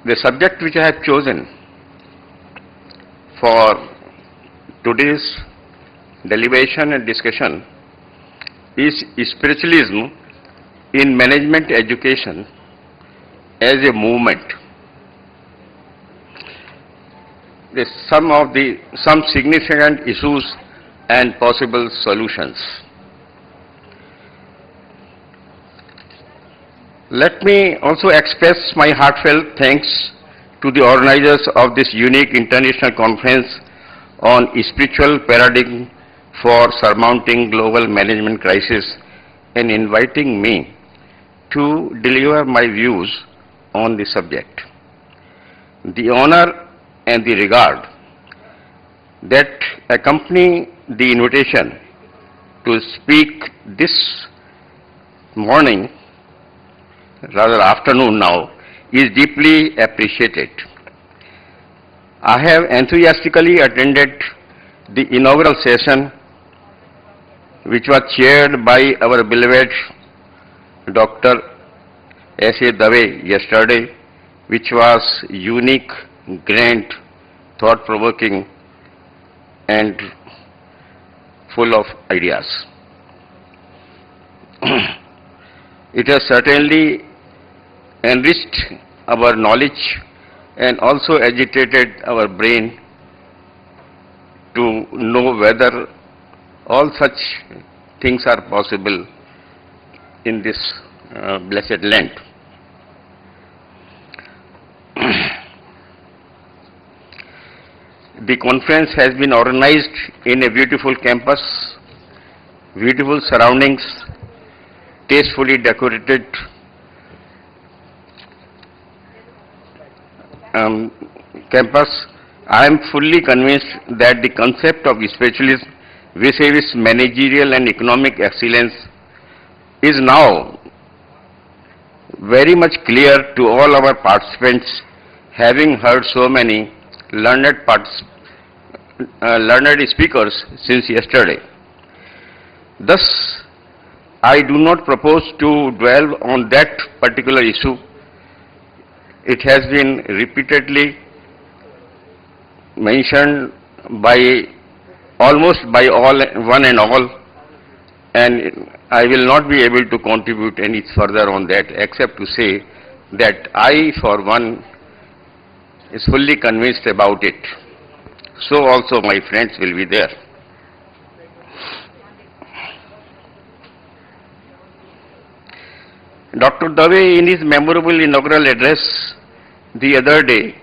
The subject which I have chosen for today's deliberation and discussion is spiritualism in management education as a movement. Some significant issues and possible solutions. Let me also express my heartfelt thanks to the organizers of this unique international conference on spiritual paradigm for surmounting global management crisis and inviting me to deliver my views on the subject. The honor and the regard that accompany the invitation to speak this morning, rather afternoon now, is deeply appreciated. I have enthusiastically attended the inaugural session which was chaired by our beloved Dr. S.A. Dave yesterday, which was unique, grand, thought-provoking and full of ideas. It has certainly enriched our knowledge and also agitated our brain to know whether all such things are possible in this blessed land. The conference has been organized in a beautiful campus, beautiful surroundings, tastefully decorated campus. I am fully convinced that the concept of spiritualism vis-a-vis managerial and economic excellence is now very much clear to all our participants, having heard so many learned speakers since yesterday. Thus, I do not propose to dwell on that particular issue. It has been repeatedly mentioned by almost by one and all, and I will not be able to contribute any further on that except to say that I, for one, is fully convinced about it. So also my friends will be there. Dr. Dave, in his memorable inaugural address the other day,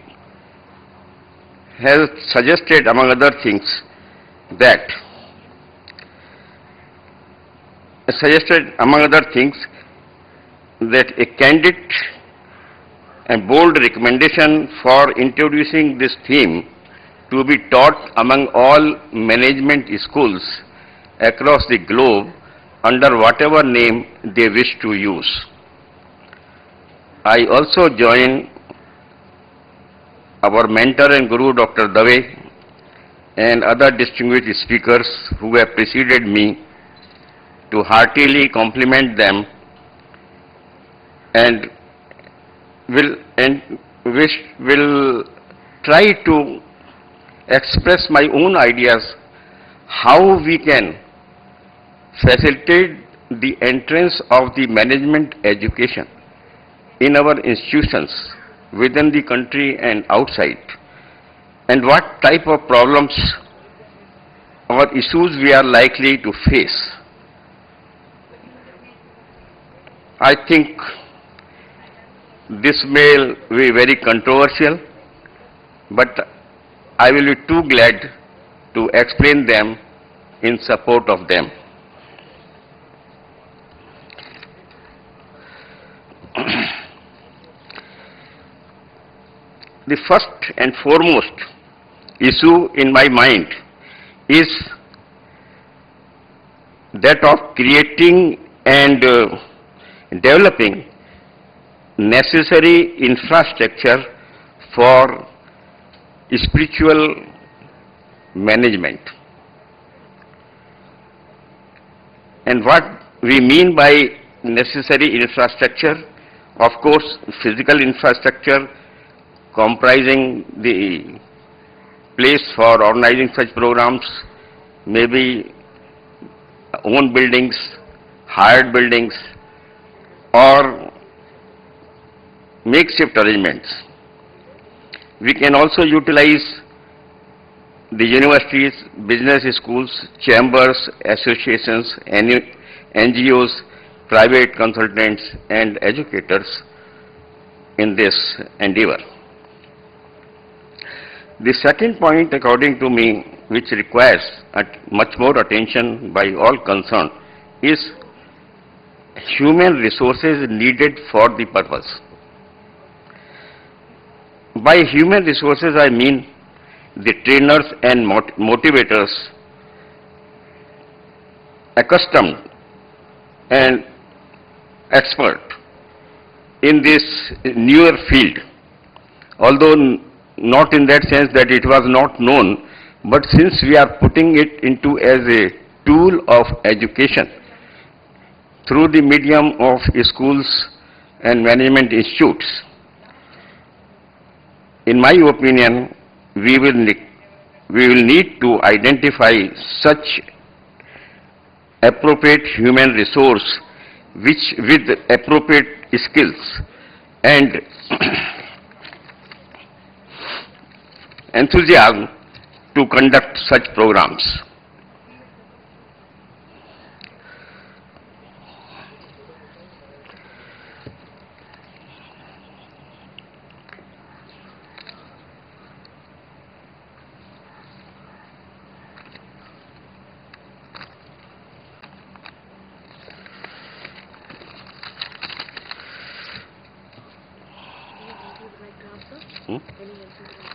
has suggested, among other things, that a candid and bold recommendation for introducing this theme to be taught among all management schools across the globe under whatever name they wish to use. I also join our mentor and guru, Dr. Dave, and other distinguished speakers who have preceded me to heartily compliment them and will try to express my own ideas how we can facilitate the entrance of the management education in our institutions within the country and outside, and what type of problems or issues we are likely to face. I think this may be very controversial, but I will be too glad to explain them in support of them. The first and foremost issue in my mind is that of creating and developing necessary infrastructure for spiritual management. And what we mean by necessary infrastructure, of course, physical infrastructure comprising the place for organizing such programs, maybe own buildings, hired buildings, or makeshift arrangements. We can also utilize the universities, business schools, chambers, associations, NGOs, private consultants, and educators in this endeavor. The second point, according to me, which requires much more attention by all concerned, is human resources needed for the purpose. By human resources, I mean the trainers and motivators accustomed and expert in this newer field, although not in that sense that it was not known, but since we are putting it into as a tool of education through the medium of schools and management institutes, in my opinion, we will need to identify such appropriate human resource which with appropriate skills and enthusiasm to conduct such programs.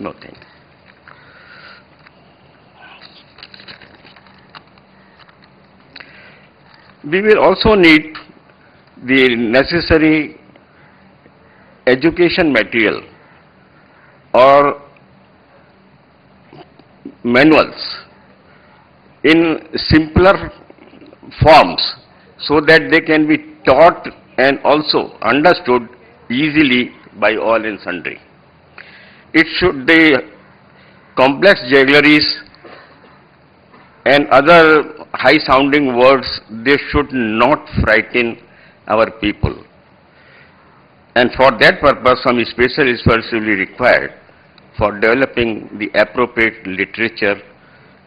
No, thank you. We will also need the necessary education material or manuals in simpler forms so that they can be taught and also understood easily by all and sundry. The complex juggleries and other high-sounding words, they should not frighten our people. And for that purpose, some special efforts will be required for developing the appropriate literature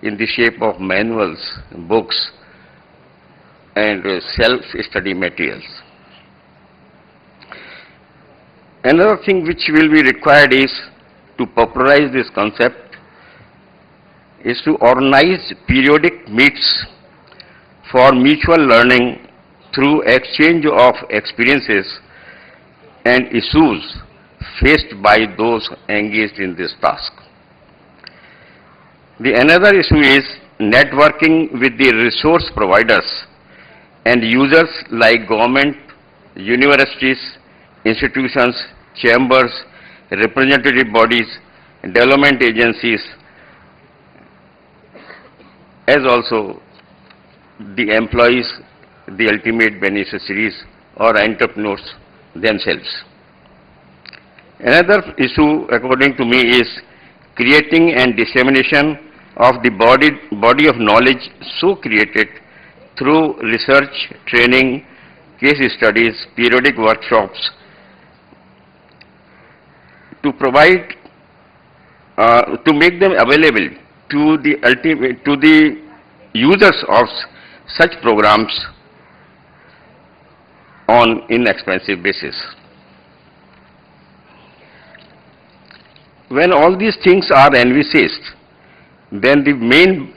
in the shape of manuals, books, and self-study materials. Another thing which will be required is to popularize this concept is to organize periodic meets for mutual learning through exchange of experiences and issues faced by those engaged in this task. Another issue is networking with the resource providers and users like government, universities, institutions, chambers, representative bodies, development agencies, as also the employees, the ultimate beneficiaries or entrepreneurs themselves. Another issue, according to me, is creating and dissemination of the body of knowledge so created through research, training, case studies, periodic workshops, to provide, to make them available to the users of such programs on inexpensive basis. When all these things are envisaged, then the main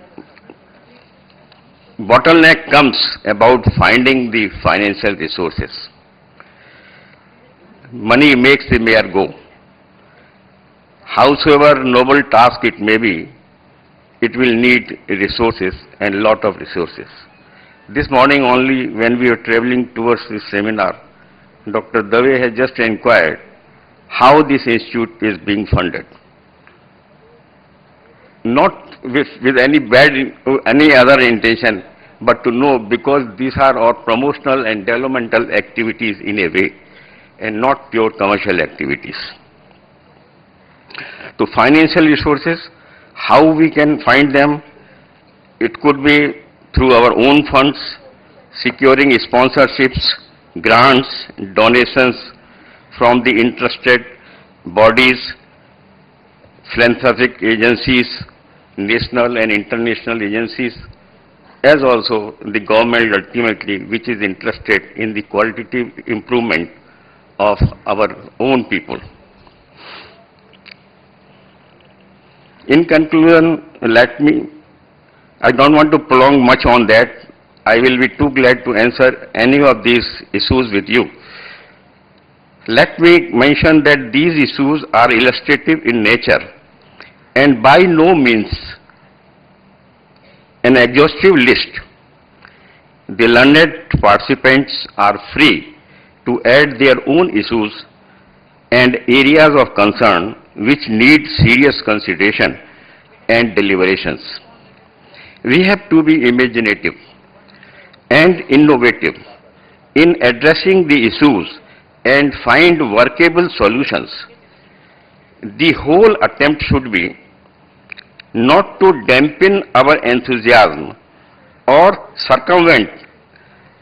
bottleneck comes about finding the financial resources. Money makes the mayor go. Howsoever noble task it may be, it will need resources and a lot of resources. This morning only, when we were traveling towards this seminar, Dr. Dave has just inquired how this institute is being funded. Not with any other intention, but to know, because these are our promotional and developmental activities in a way, and not pure commercial activities. to financial resources, how we can find them. It could be through our own funds, securing sponsorships, grants, donations from the interested bodies, philanthropic agencies, national and international agencies, as also the government ultimately, which is interested in the qualitative improvement of our own people. In conclusion, I don't want to prolong much on that. I will be too glad to answer any of these issues with you. Let me mention that these issues are illustrative in nature and by no means an exhaustive list. The learned participants are free to add their own issues and areas of concern which need serious consideration and deliberations. We have to be imaginative and innovative in addressing the issues and find workable solutions. The whole attempt should be not to dampen our enthusiasm or circumvent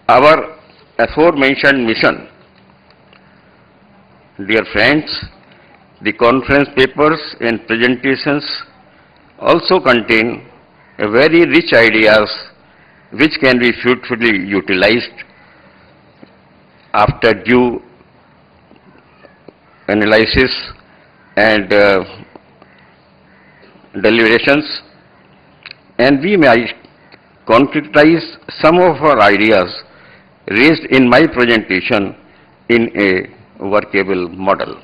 our aforementioned mission. Dear friends, the conference papers and presentations also contain very rich ideas which can be fruitfully utilized after due analysis and deliberations, and we might concretize some of our ideas raised in my presentation in a workable model.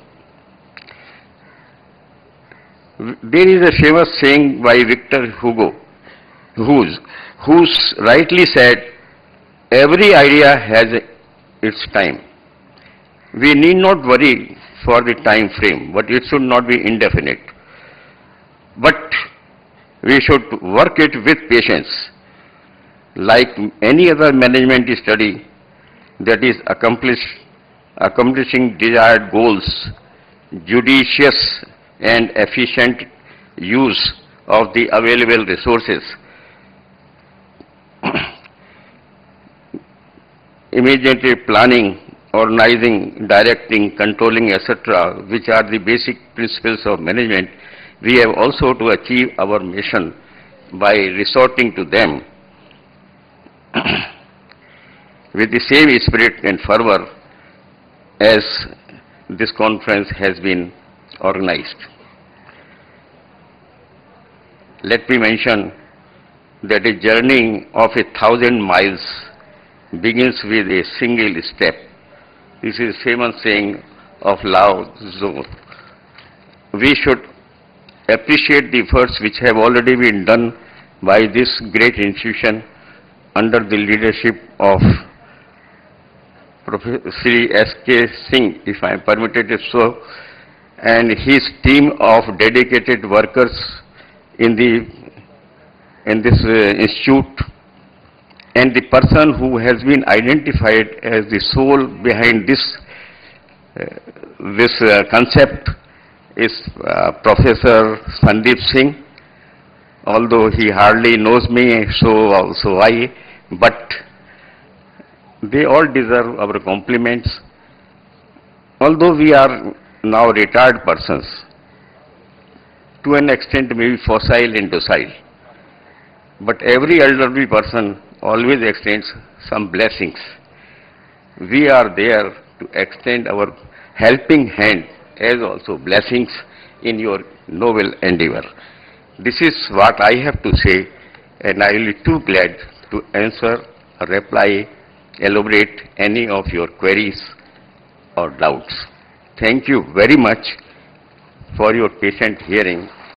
There is a famous saying by Victor Hugo, who's rightly said, every idea has its time. We need not worry for the time frame, but it should not be indefinite. But we should work it with patience. Like any other management study that is accomplishing desired goals, judicious and efficient use of the available resources, immediate planning, organizing, directing, controlling, etc., which are the basic principles of management, we have also to achieve our mission by resorting to them with the same spirit and fervor as this conference has been organized. Let me mention that a journey of 1,000 miles begins with a single step. This is a famous saying of Lao Tzu. We should appreciate the efforts which have already been done by this great institution under the leadership of Professor S.K. Singh, if I am permitted to so, and his team of dedicated workers in this institute, and the person who has been identified as the soul behind this concept is Professor Sandeep Singh. Although he hardly knows me, so I, but they all deserve our compliments. Although we are now retired persons, to an extent maybe fossil and docile, but every elderly person always extends some blessings. We are there to extend our helping hand as also blessings in your noble endeavor. This is what I have to say, and I will be too glad to answer, reply, elaborate any of your queries or doubts. Thank you very much for your patient hearing.